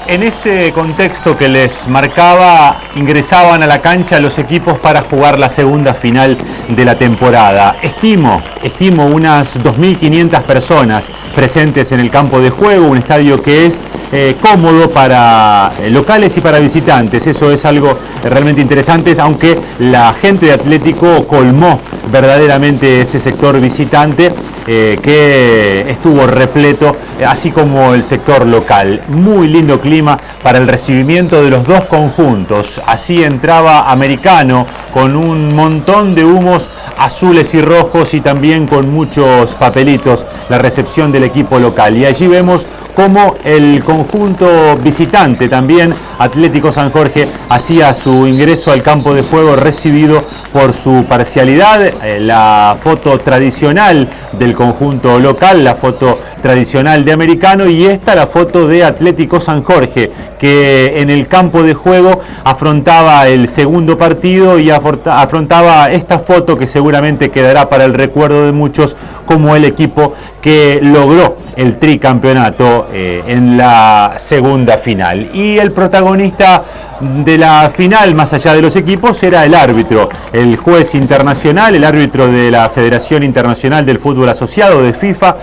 En ese contexto que les marcaba, ingresaban a la cancha los equipos para jugar la segunda final de la temporada. Estimo unas 2.500 personas presentes en el campo de juego, un estadio que es cómodo para locales y para visitantes. Eso es algo realmente interesante, aunque la gente de Atlético colmó verdaderamente ese sector visitante que estuvo repleto, así como el sector local. Muy lindo clima para el recibimiento de los dos conjuntos. Así entraba Americano con un montón de humos azules y rojos y también con muchos papelitos, la recepción del equipo local. Y allí vemos cómo el conjunto visitante, también Atlético San Jorge, hacía su ingreso al campo de juego recibido por su parcialidad. La foto tradicional del conjunto local, la foto tradicional de Americano, y esta la foto de Atlético San Jorge, que en el campo de juego afrontaba el segundo partido y afrontaba esta foto que seguramente quedará para el recuerdo de muchos como el equipo que logró el tricampeonato en la segunda final. Y el protagonista de la final, más allá de los equipos, era el árbitro, el juez internacional, el árbitro de la Federación Internacional del Fútbol Asociado de FIFA,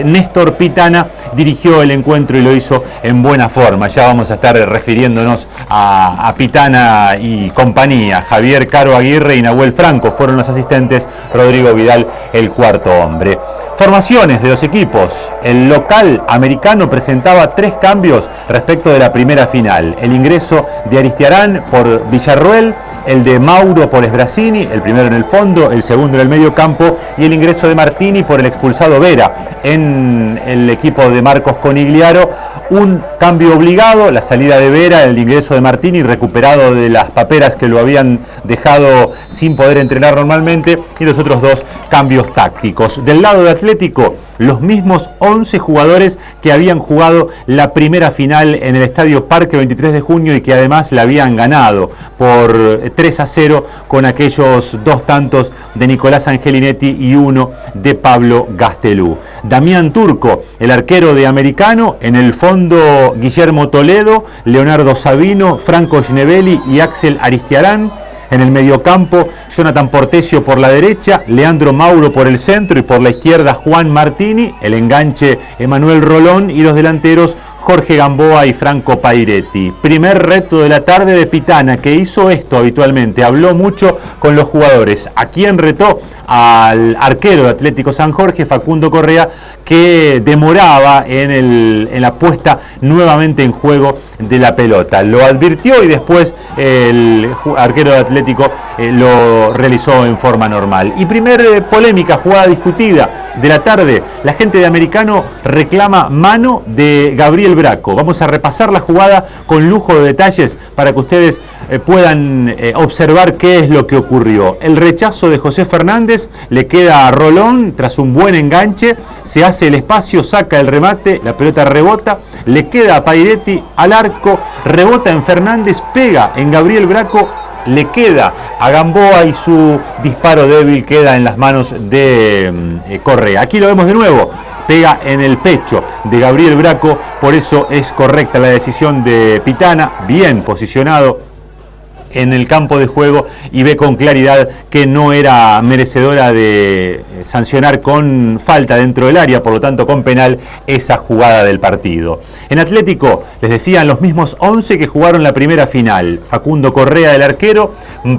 Néstor Pitana, dirigió el encuentro y lo hizo en buena forma. Ya vamos a estar refiriéndonos a Pitana y compañía. Javier Caro Aguirre y Nahuel Franco fueron los asistentes, Rodrigo Vidal el cuarto hombre. Formaciones de los equipos. El local Americano presentaba 3 cambios respecto de la primera final. El ingreso de Aristiarán por Villarroel, el de Mauro por Esbracini, el primero en el fondo, el segundo en el medio campo, y el ingreso de Martini por el expulsado Vera en el equipo de Marcos Conigliaro. Un cambio obligado, la salida de Vera, el ingreso de Martini recuperado de las paperas que lo habían dejado sin poder entrenar normalmente, y los otros 2 cambios tácticos. Del lado de Atlético, los mismos 11 jugadores que habían jugado la primera final en el Estadio Parque 23 de junio y que además la habían ganado por 3-0 con aquellos 2 tantos de Nicolás Angelinetti y 1 de Pablo Gastelú. Damián Turco, el arquero de Americano, en el fondo Guillermo Toledo, Leonardo Sabino, Franco Ginevelli y Axel Aristiarán. En el mediocampo, Jonathan Portesio por la derecha, Leandro Mauro por el centro y por la izquierda Juan Martini, el enganche Emanuel Rolón y los delanteros Jorge Gamboa y Franco Pairetti. Primer reto de la tarde de Pitana, que hizo esto habitualmente, habló mucho con los jugadores. ¿A quién retó? Al arquero de Atlético San Jorge, Facundo Correa, que demoraba en la puesta nuevamente en juego de la pelota. Lo advirtió y después el arquero de Atlético lo realizó en forma normal. Y primer polémica, jugada discutida de la tarde. La gente de Americano reclama mano de Gabriel Braco. Vamos a repasar la jugada con lujo de detalles para que ustedes puedan observar qué es lo que ocurrió. El rechazo de José Fernández, le queda a Rolón tras un buen enganche, se hace el espacio, saca el remate, la pelota rebota, le queda a Pairetti al arco, rebota en Fernández, pega en Gabriel Braco, le queda a Gamboa y su disparo débil queda en las manos de Correa. Aquí lo vemos de nuevo. Pega en el pecho de Gabriel Braco, por eso es correcta la decisión de Pitana, bien posicionado en el campo de juego y ve con claridad que no era merecedora de sancionar con falta dentro del área, por lo tanto con penal, esa jugada del partido. En Atlético, les decían los mismos 11 que jugaron la primera final. Facundo Correa, el arquero,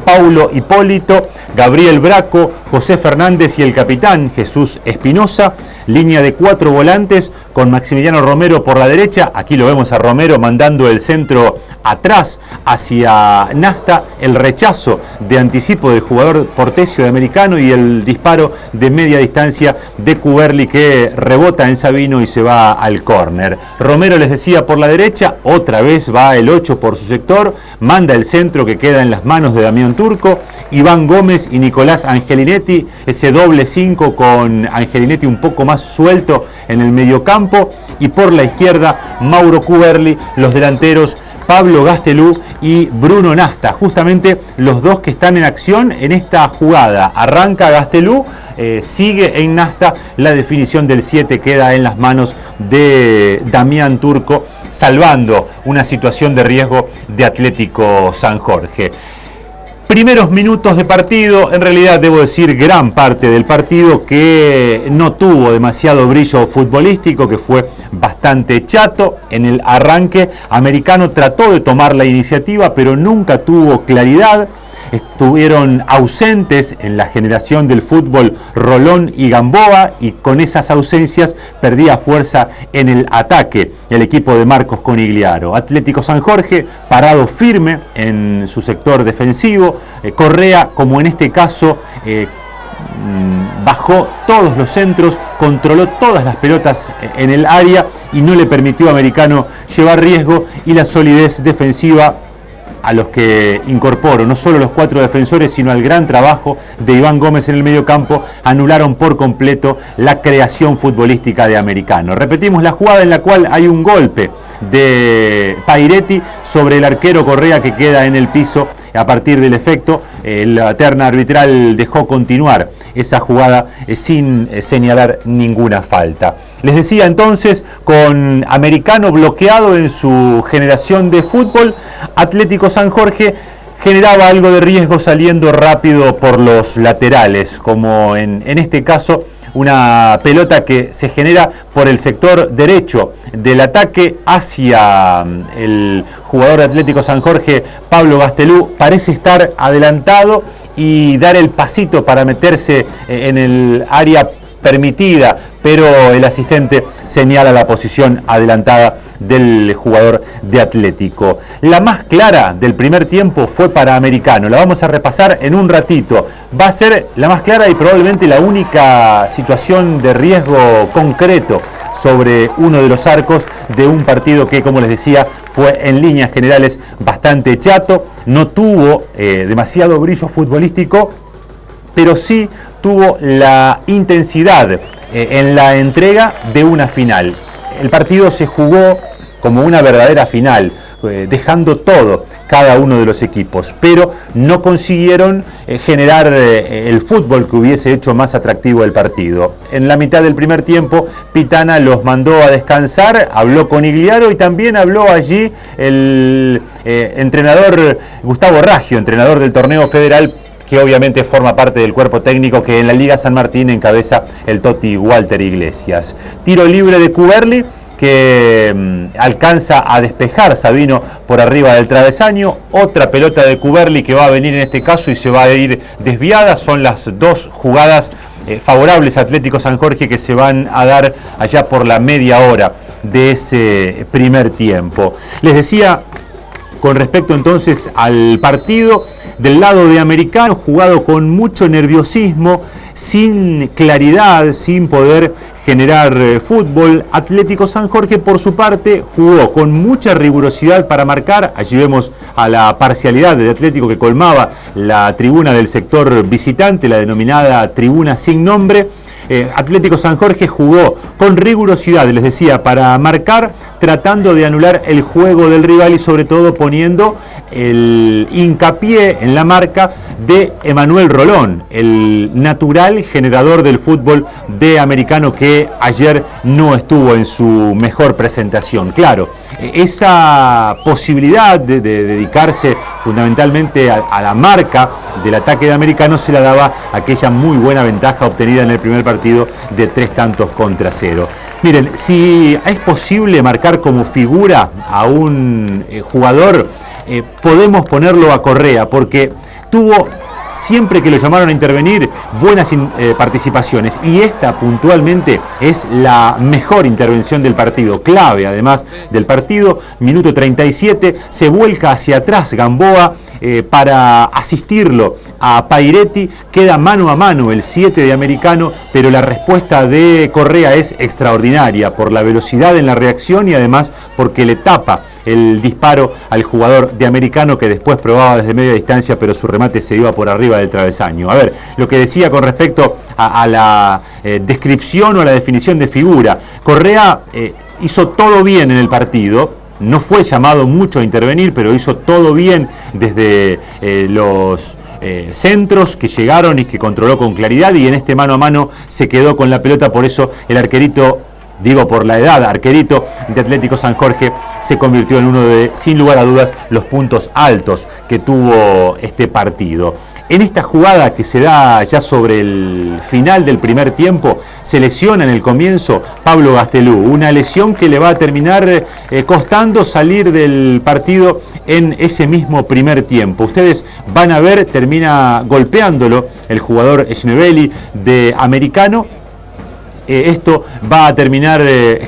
Paulo Hipólito, Gabriel Braco, José Fernández y el capitán Jesús Espinosa. Línea de 4 volantes con Maximiliano Romero por la derecha. Aquí lo vemos a Romero mandando el centro atrás hacia Nasta, el rechazo de anticipo del jugador Portesio de Americano y el disparo de media distancia de Cuberli que rebota en Sabino y se va al córner. Romero, les decía, por la derecha, otra vez va el 8 por su sector, manda el centro que queda en las manos de Damián Turco, Iván Gómez y Nicolás Angelinetti, ese doble 5 con Angelinetti un poco más suelto en el mediocampo, y por la izquierda Mauro Cuberli, los delanteros Pablo Gastelú y Bruno Nasta, justamente los dos que están en acción en esta jugada. Arranca Gastelú sigue en Nasta, la definición del 7 queda en las manos de Damián Turco, salvando una situación de riesgo de Atlético San Jorge. Primeros minutos de partido, en realidad debo decir gran parte del partido que no tuvo demasiado brillo futbolístico, que fue bastante chato. En el arranque, Americano trató de tomar la iniciativa, pero nunca tuvo claridad. Estuvieron ausentes en la generación del fútbol Rolón y Gamboa, y con esas ausencias perdía fuerza en el ataque el equipo de Marcos Conigliaro. Atlético San Jorge parado firme en su sector defensivo. Correa, como en este caso, bajó todos los centros, controló todas las pelotas en el área y no le permitió a Americano llevar riesgo, y la solidez defensiva a los que incorporó no solo los 4 defensores, sino al gran trabajo de Iván Gómez en el mediocampo, anularon por completo la creación futbolística de Americano. Repetimos la jugada en la cual hay un golpe de Pairetti sobre el arquero Correa, que queda en el piso a partir del efecto. La terna arbitral dejó continuar esa jugada sin señalar ninguna falta. Les decía entonces, con Americano bloqueado en su generación de fútbol, Atlético San Jorge generaba algo de riesgo saliendo rápido por los laterales, como en este caso una pelota que se genera por el sector derecho del ataque hacia el jugador de Atlético San Jorge, Pablo Gastelú. Parece estar adelantado y dar el pasito para meterse en el área permitida, pero el asistente señala la posición adelantada del jugador de Atlético. La más clara del primer tiempo fue para Americano, la vamos a repasar en un ratito. Va a ser la más clara y probablemente la única situación de riesgo concreto sobre uno de los arcos de un partido que, como les decía, fue en líneas generales bastante chato, no tuvo demasiado brillo futbolístico, pero sí tuvo la intensidad en la entrega de una final. El partido se jugó como una verdadera final, dejando todo cada uno de los equipos, pero no consiguieron generar el fútbol que hubiese hecho más atractivo el partido. En la mitad del primer tiempo, Pitana los mandó a descansar, habló con Igliaro y también habló allí el entrenador Gustavo Raggio, entrenador del torneo federal, que obviamente forma parte del cuerpo técnico que en la Liga San Martín encabeza el Toti Walter Iglesias. Tiro libre de Cuberli, que alcanza a despejar Sabino por arriba del travesaño. Otra pelota de Cuberli que va a venir en este caso y se va a ir desviada. Son las dos jugadas favorables a Atlético San Jorge que se van a dar allá por la media hora de ese primer tiempo. Les decía, con respecto entonces al partido, del lado de Americano, jugado con mucho nerviosismo, sin claridad, sin poder generar fútbol. Atlético San Jorge, por su parte, jugó con mucha rigurosidad para marcar. Allí vemos a la parcialidad de Atlético que colmaba la tribuna del sector visitante, la denominada tribuna sin nombre. Atlético San Jorge jugó con rigurosidad, les decía, para marcar, tratando de anular el juego del rival y sobre todo poniendo el hincapié en la marca de Emanuel Rolón, el natural generador del fútbol de Americano, que ayer no estuvo en su mejor presentación. Claro, esa posibilidad de dedicarse fundamentalmente a la marca del ataque de Americano se la daba aquella muy buena ventaja obtenida en el primer partido de 3-0. Miren, si es posible marcar como figura a un jugador, podemos ponerlo a Correa, porque tuvo, siempre que lo llamaron a intervenir, buenas participaciones, y esta puntualmente es la mejor intervención del partido, clave además del partido. Minuto 37, se vuelca hacia atrás Gamboa para asistirlo a Pairetti, queda mano a mano el 7 de Americano, pero la respuesta de Correa es extraordinaria por la velocidad en la reacción y además porque le tapa el disparo al jugador de Americano, que después probaba desde media distancia, pero su remate se iba por arriba del travesaño. A ver, lo que decía con respecto a la descripción o a la definición de figura. Correa hizo todo bien en el partido, no fue llamado mucho a intervenir, pero hizo todo bien desde los centros que llegaron y que controló con claridad, y en este mano a mano se quedó con la pelota. Por eso el arquerito, digo por la edad, arquerito de Atlético San Jorge, se convirtió en uno de, sin lugar a dudas, los puntos altos que tuvo este partido. En esta jugada que se da ya sobre el final del primer tiempo, se lesiona en el comienzo Pablo Gastelú, una lesión que le va a terminar costando salir del partido en ese mismo primer tiempo. Ustedes van a ver, termina golpeándolo el jugador Schneebeli de Americano. Esto va a terminar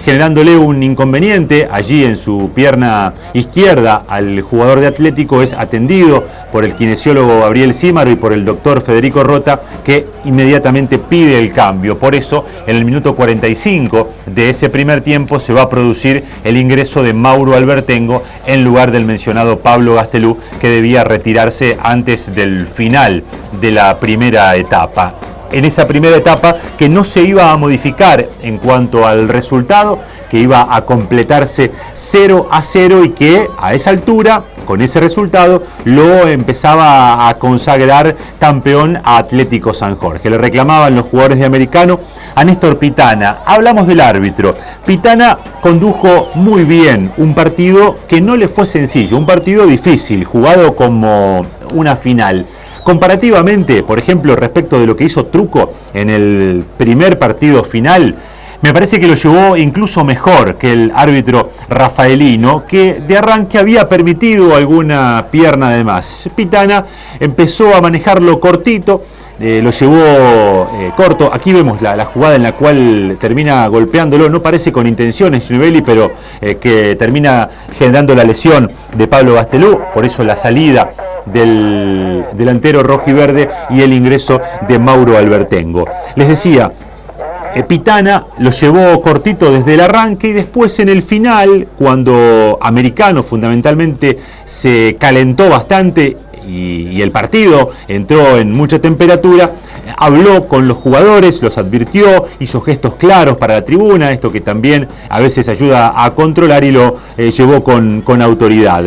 generándole un inconveniente allí en su pierna izquierda al jugador de Atlético. Es atendido por el kinesiólogo Gabriel Címaro y por el doctor Federico Rota, que inmediatamente pide el cambio. Por eso, en el minuto 45 de ese primer tiempo se va a producir el ingreso de Mauro Albertengo en lugar del mencionado Pablo Gastelú, que debía retirarse antes del final de la primera etapa. En esa primera etapa que no se iba a modificar en cuanto al resultado, que iba a completarse 0-0 y que a esa altura, con ese resultado, lo empezaba a consagrar campeón a Atlético San Jorge. Le reclamaban los jugadores de Americano a Néstor Pitana. Hablamos del árbitro. Pitana condujo muy bien un partido que no le fue sencillo, un partido difícil, jugado como una final. Comparativamente, por ejemplo, respecto de lo que hizo Truco en el primer partido final, me parece que lo llevó incluso mejor que el árbitro rafaelino, que de arranque había permitido alguna pierna de más. Pitana empezó a manejarlo cortito, lo llevó corto. Aquí vemos la jugada en la cual termina golpeándolo, no parece con intención Schneebeli, pero que termina generando la lesión de Pablo Gastelú. Por eso la salida del delantero rojiverde y el ingreso de Mauro Albertengo. Les decía, Pitana lo llevó cortito desde el arranque, y después en el final, cuando Americano fundamentalmente se calentó bastante y el partido entró en mucha temperatura, habló con los jugadores, los advirtió, hizo gestos claros para la tribuna, esto que también a veces ayuda a controlar, y lo llevó con autoridad.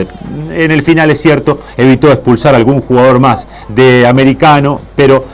En el final, es cierto, evitó expulsar a algún jugador más de Americano, pero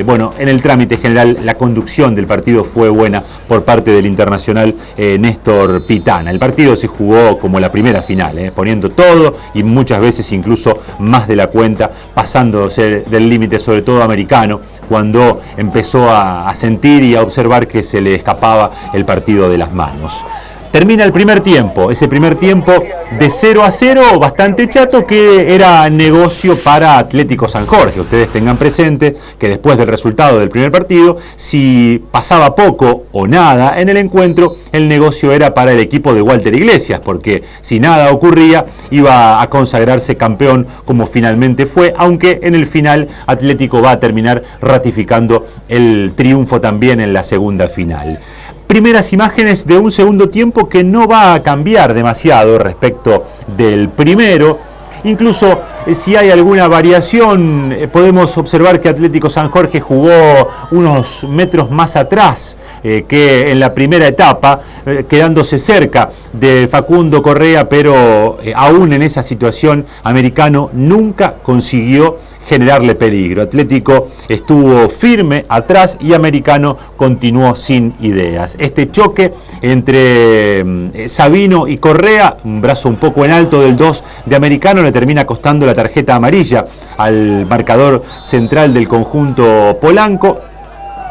bueno, en el trámite general la conducción del partido fue buena por parte del internacional Néstor Pitana. El partido se jugó como la primera final, poniendo todo y muchas veces incluso más de la cuenta, pasándose del límite, sobre todo Americano, cuando empezó a sentir y a observar que se le escapaba el partido de las manos. Termina el primer tiempo, ese primer tiempo de 0-0, bastante chato, que era negocio para Atlético San Jorge. Ustedes tengan presente que después del resultado del primer partido, si pasaba poco o nada en el encuentro, el negocio era para el equipo de Walter Iglesias, porque si nada ocurría, iba a consagrarse campeón como finalmente fue, aunque en el final Atlético va a terminar ratificando el triunfo también en la segunda final. Primeras imágenes de un segundo tiempo que no va a cambiar demasiado respecto del primero. Incluso si hay alguna variación, podemos observar que Atlético San Jorge jugó unos metros más atrás que en la primera etapa, quedándose cerca de Facundo Correa, pero aún en esa situación Americano nunca consiguió generarle peligro. Atlético estuvo firme atrás y Americano continuó sin ideas. Este choque entre Sabino y Correa, un brazo un poco en alto del 2 de Americano, le termina costando la tarjeta amarilla al marcador central del conjunto polanco.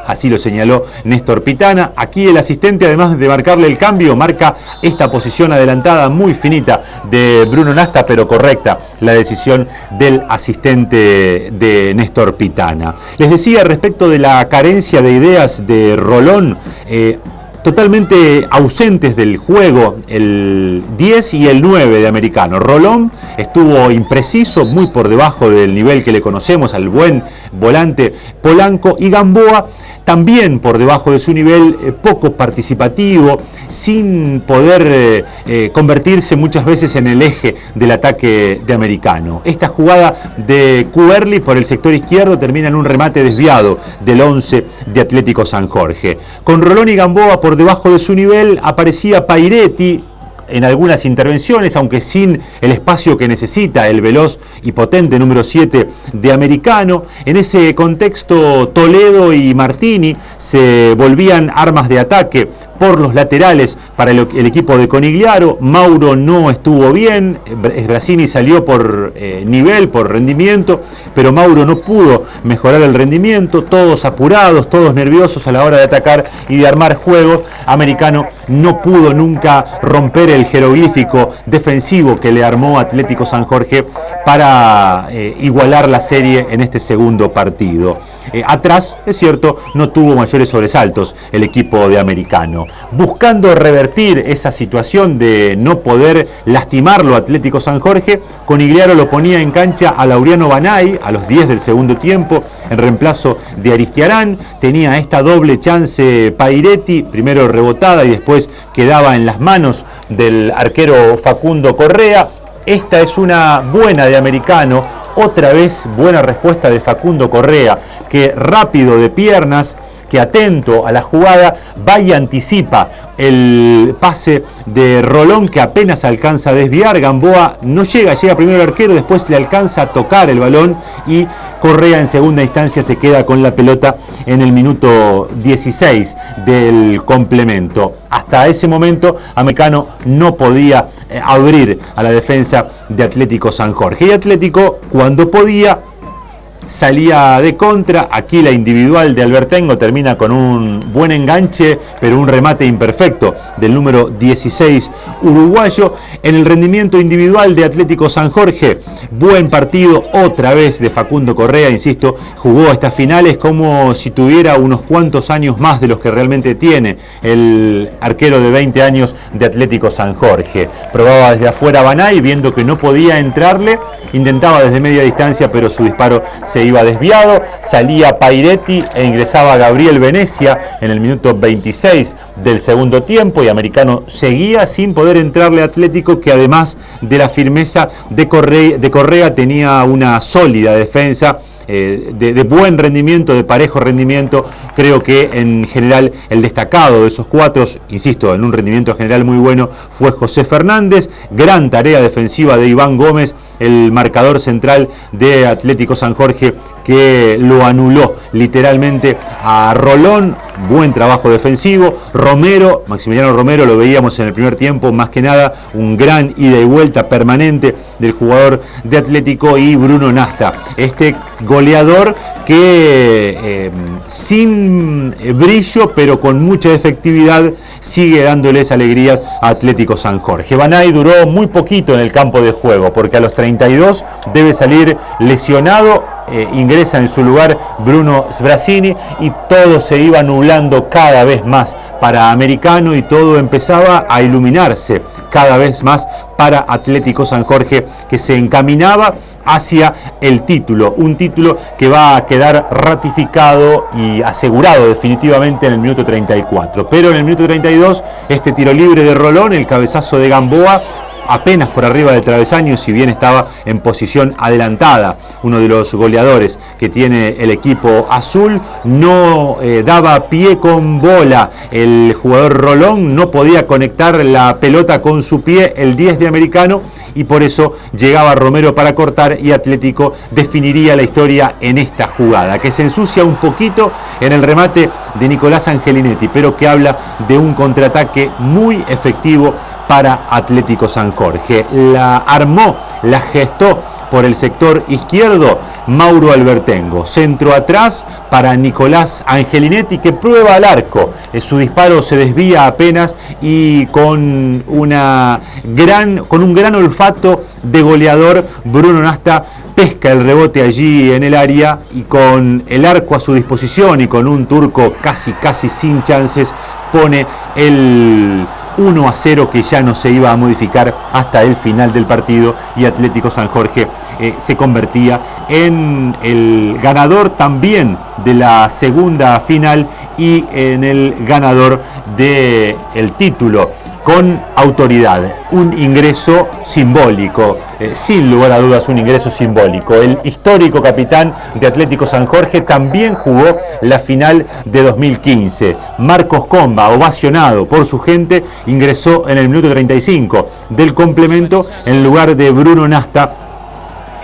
Así lo señaló Néstor Pitana. Aquí el asistente, además de marcarle el cambio, marca esta posición adelantada muy finita de Bruno Nasta, pero correcta la decisión del asistente de Néstor Pitana. Les decía respecto de la carencia de ideas de Rolón, totalmente ausentes del juego el 10 y el 9 de Americano. Rolón estuvo impreciso, muy por debajo del nivel que le conocemos al buen volante polanco, y Gamboa también por debajo de su nivel, poco participativo, sin poder convertirse muchas veces en el eje del ataque de Americano. Esta jugada de Cuberli por el sector izquierdo termina en un remate desviado del 11 de Atlético San Jorge. Con Rolón y Gamboa por debajo de su nivel, aparecía Pairetti en algunas intervenciones, aunque sin el espacio que necesita el veloz y potente número 7 de Americano. En ese contexto, Toledo y Martini se volvían armas de ataque por los laterales para el equipo de Conigliaro. Mauro no estuvo bien, Sbrazzini salió por nivel, por rendimiento, pero Mauro no pudo mejorar el rendimiento, todos apurados, todos nerviosos a la hora de atacar y de armar juego. Americano no pudo nunca romper el jeroglífico defensivo que le armó Atlético San Jorge para igualar la serie en este segundo partido. Atrás, es cierto, no tuvo mayores sobresaltos el equipo de Americano. Buscando revertir esa situación de no poder lastimarlo a Atlético San Jorge, Conigliaro lo ponía en cancha a Laureano Banay a los 10 del segundo tiempo en reemplazo de Aristiarán. Tenía esta doble chance Pairetti, primero rebotada y después quedaba en las manos del arquero Facundo Correa. Esta es una buena de Americano, otra vez buena respuesta de Facundo Correa, que rápido de piernas, que atento a la jugada, va y anticipa el pase de Rolón, que apenas alcanza a desviar. Gamboa no llega primero el arquero, después le alcanza a tocar el balón y Correa en segunda instancia se queda con la pelota en el minuto 16 del complemento. Hasta ese momento Americano no podía abrir a la defensa de Atlético San Jorge. Y Atlético, cuando podía, salía de contra. Aquí la individual de Albertengo termina con un buen enganche, pero un remate imperfecto del número 16 uruguayo. En el rendimiento individual de Atlético San Jorge, buen partido otra vez de Facundo Correa, insisto, jugó estas finales como si tuviera unos cuantos años más de los que realmente tiene el arquero de 20 años de Atlético San Jorge. Probaba desde afuera Banay, viendo que no podía entrarle, intentaba desde media distancia, pero su disparo se iba desviado. Salía Pairetti e ingresaba Gabriel Venecia en el minuto 26 del segundo tiempo, y Americano seguía sin poder entrarle a Atlético, que además de la firmeza de Correa tenía una sólida defensa. De buen rendimiento, de parejo rendimiento. Creo que en general el destacado de esos cuatro, insisto, en un rendimiento general muy bueno, fue José Fernández. Gran tarea defensiva de Iván Gómez, el marcador central de Atlético San Jorge, que lo anuló literalmente a Rolón. Buen trabajo defensivo. Romero, Maximiliano Romero, lo veíamos en el primer tiempo, más que nada un gran ida y vuelta permanente del jugador de Atlético. Y Bruno Nasta, este goleador que sin brillo pero con mucha efectividad sigue dándoles alegrías a Atlético San Jorge. Banay duró muy poquito en el campo de juego, porque a los 32 debe salir lesionado. Ingresa en su lugar Bruno Sbrazzini y todo se iba nublando cada vez más para Americano, y todo empezaba a iluminarse cada vez más para Atlético San Jorge, que se encaminaba hacia el título, un título que va a quedar ratificado y asegurado definitivamente en el minuto 34. Pero en el minuto 32, este tiro libre de Rolón, el cabezazo de Gamboa, apenas por arriba del travesaño, si bien estaba en posición adelantada. Uno de los goleadores que tiene el equipo azul no daba pie con bola. El jugador Rolón no podía conectar la pelota con su pie, el 10 de Americano, y por eso llegaba Romero para cortar, y Atlético definiría la historia en esta jugada, que se ensucia un poquito en el remate de Nicolás Angelinetti, pero que habla de un contraataque muy efectivo para Atlético San Jorge. La armó, la gestó por el sector izquierdo Mauro Albertengo. Centro atrás para Nicolás Angelinetti, que prueba al arco. Su disparo se desvía apenas, y con un gran olfato de goleador, Bruno Nasta pesca el rebote allí en el área, y con el arco a su disposición y con un turco casi sin chances, pone el 1-0, que ya no se iba a modificar hasta el final del partido, y Atlético San Jorge se convertía en el ganador también de la segunda final y en el ganador del título con autoridad. Un ingreso simbólico, sin lugar a dudas un ingreso simbólico. El histórico capitán de Atlético San Jorge también jugó la final de 2015. Marcos Comba, ovacionado por su gente, ingresó en el minuto 35 del complemento en lugar de Bruno Nasta,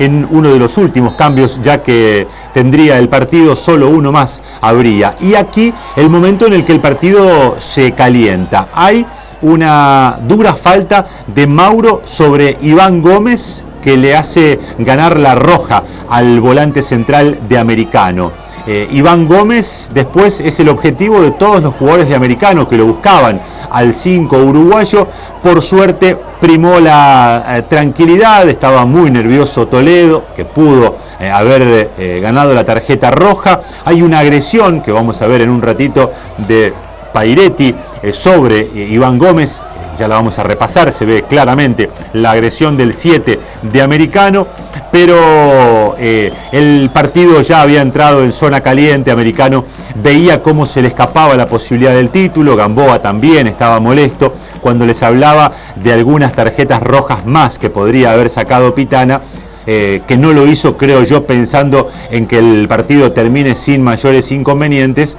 en uno de los últimos cambios, ya que tendría el partido solo uno más habría. Y aquí el momento en el que el partido se calienta. Hay una dura falta de Mauro sobre Iván Gómez que le hace ganar la roja al volante central de Americano. Iván Gómez después es el objetivo de todos los jugadores de Americano que lo buscaban al 5 uruguayo. Por suerte primó la tranquilidad, estaba muy nervioso Toledo, que pudo haber ganado la tarjeta roja. Hay una agresión que vamos a ver en un ratito de Pairetti sobre Iván Gómez. Ya la vamos a repasar, se ve claramente la agresión del 7 de Americano, pero el partido ya había entrado en zona caliente. Americano veía cómo se le escapaba la posibilidad del título. Gamboa también estaba molesto cuando les hablaba de algunas tarjetas rojas más que podría haber sacado Pitana, que no lo hizo, creo yo, pensando en que el partido termine sin mayores inconvenientes.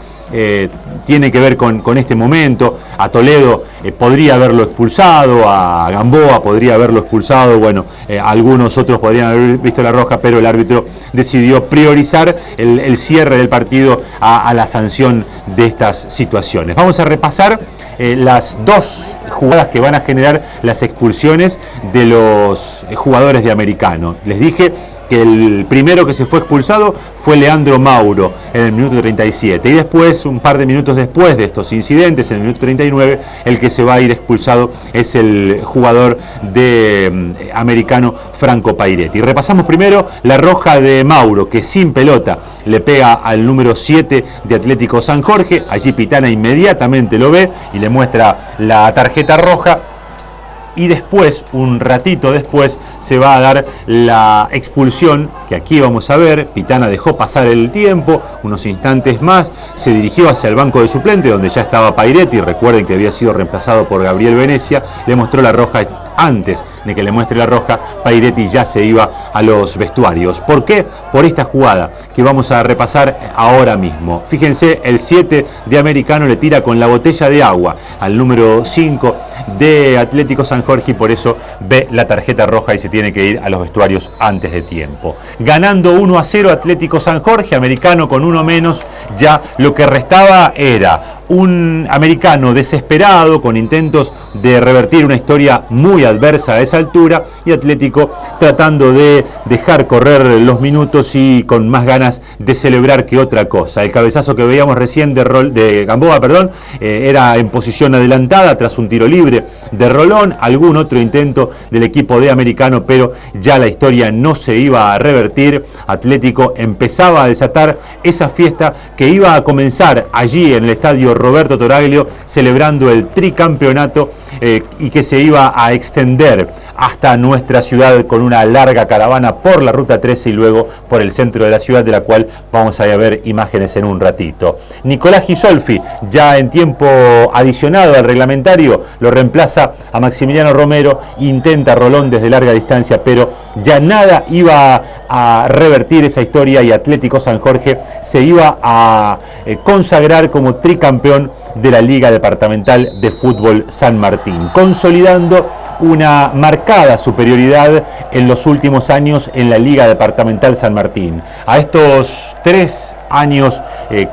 Tiene que ver con este momento. A Toledo podría haberlo expulsado, a Gamboa podría haberlo expulsado, bueno, algunos otros podrían haber visto la roja, pero el árbitro decidió priorizar el cierre del partido a la sanción de estas situaciones. Vamos a repasar las dos jugadas que van a generar las expulsiones de los jugadores de Americano. Les dije que el primero que se fue expulsado fue Leandro Mauro en el minuto 37, y después, un par de minutos después de estos incidentes, en el minuto 39, el que se va a ir expulsado es el jugador de Americano, Franco Pairetti. Repasamos primero la roja de Mauro, que sin pelota le pega al número 7 de Atlético San Jorge. Allí Pitana inmediatamente lo ve y le muestra la tarjeta roja. Y después, un ratito después, se va a dar la expulsión, que aquí vamos a ver. Pitana dejó pasar el tiempo, unos instantes más, se dirigió hacia el banco de suplente, donde ya estaba Pairetti. Recuerden que había sido reemplazado por Gabriel Venecia. Le mostró la roja. Antes de que le muestre la roja, Pairetti ya se iba a los vestuarios. ¿Por qué? Por esta jugada que vamos a repasar ahora mismo. Fíjense, el 7 de Americano le tira con la botella de agua al número 5 de Atlético San Jorge, y por eso ve la tarjeta roja y se tiene que ir a los vestuarios antes de tiempo. Ganando 1-0 Atlético San Jorge, Americano con uno menos. Ya lo que restaba era un Americano desesperado, con intentos de revertir una historia muy adversa a esa altura, y Atlético tratando de dejar correr los minutos y con más ganas de celebrar que otra cosa. El cabezazo que veíamos recién de Gamboa, era en posición adelantada tras un tiro libre de Rolón, algún otro intento del equipo de Americano, pero ya la historia no se iba a revertir. Atlético empezaba a desatar esa fiesta que iba a comenzar allí en el estadio Roberto Toraglio, celebrando el tricampeonato, y que se iba a extender hasta nuestra ciudad con una larga caravana por la ruta 13 y luego por el centro de la ciudad, de la cual vamos a ver imágenes en un ratito. Nicolás Gisolfi, ya en tiempo adicionado al reglamentario, lo reemplaza a Maximiliano Romero. Intenta Rolón desde larga distancia, pero ya nada iba a revertir esa historia, y Atlético San Jorge se iba a consagrar como tricampeón de la Liga Departamental de Fútbol San Martín, consolidando una marcada superioridad en los últimos años en la Liga Departamental San Martín. A estos 3 años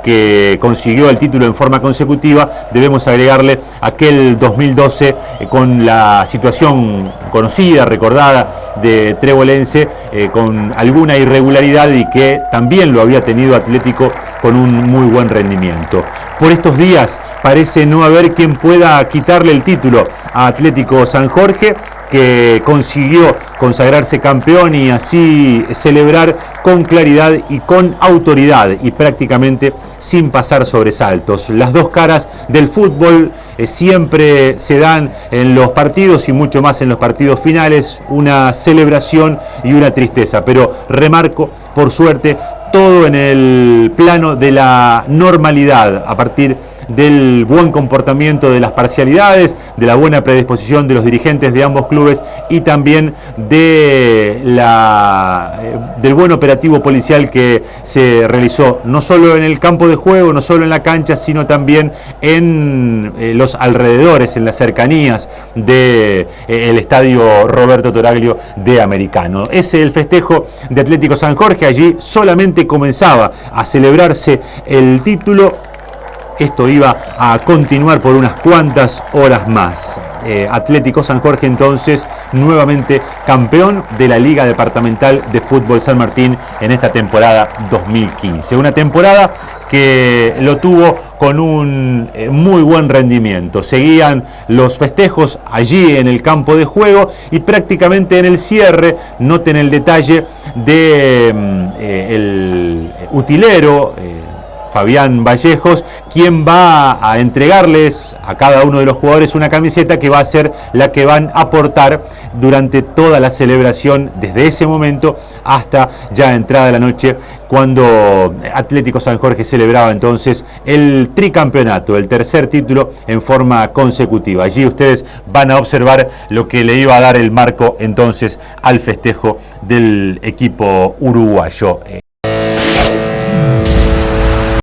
que consiguió el título en forma consecutiva, debemos agregarle aquel 2012 con la situación conocida, recordada, de Trebolense, con alguna irregularidad, y que también lo había tenido Atlético con un muy buen rendimiento. Por estos días parece no haber quien pueda quitarle el título a Atlético San Jorge, que consiguió consagrarse campeón y así celebrar con claridad y con autoridad y prácticamente sin pasar sobresaltos. Las dos caras del fútbol siempre se dan en los partidos y mucho más en los partidos finales, una celebración y una tristeza, pero remarco, por suerte, todo en el plano de la normalidad, a partir del buen comportamiento de las parcialidades, de la buena predisposición de los dirigentes de ambos clubes y también de del buen operativo policial que se realizó no solo en el campo de juego, no solo en la cancha, sino también en los alrededores, en las cercanías del estadio Roberto Toraglio de Americano. Es el festejo de Atlético San Jorge. Allí solamente comenzaba a celebrarse el título. Esto iba a continuar por unas cuantas horas más. Atlético San Jorge entonces nuevamente campeón de la Liga Departamental de Fútbol San Martín en esta temporada 2015. Una temporada que lo tuvo con un muy buen rendimiento. Seguían los festejos allí en el campo de juego y prácticamente en el cierre, noten el detalle de el utilero, Fabián Vallejos, quien va a entregarles a cada uno de los jugadores una camiseta que va a ser la que van a portar durante toda la celebración, desde ese momento hasta ya entrada la noche, cuando Atlético San Jorge celebraba entonces el tricampeonato, el tercer título en forma consecutiva. Allí ustedes van a observar lo que le iba a dar el marco entonces al festejo del equipo uruguayo.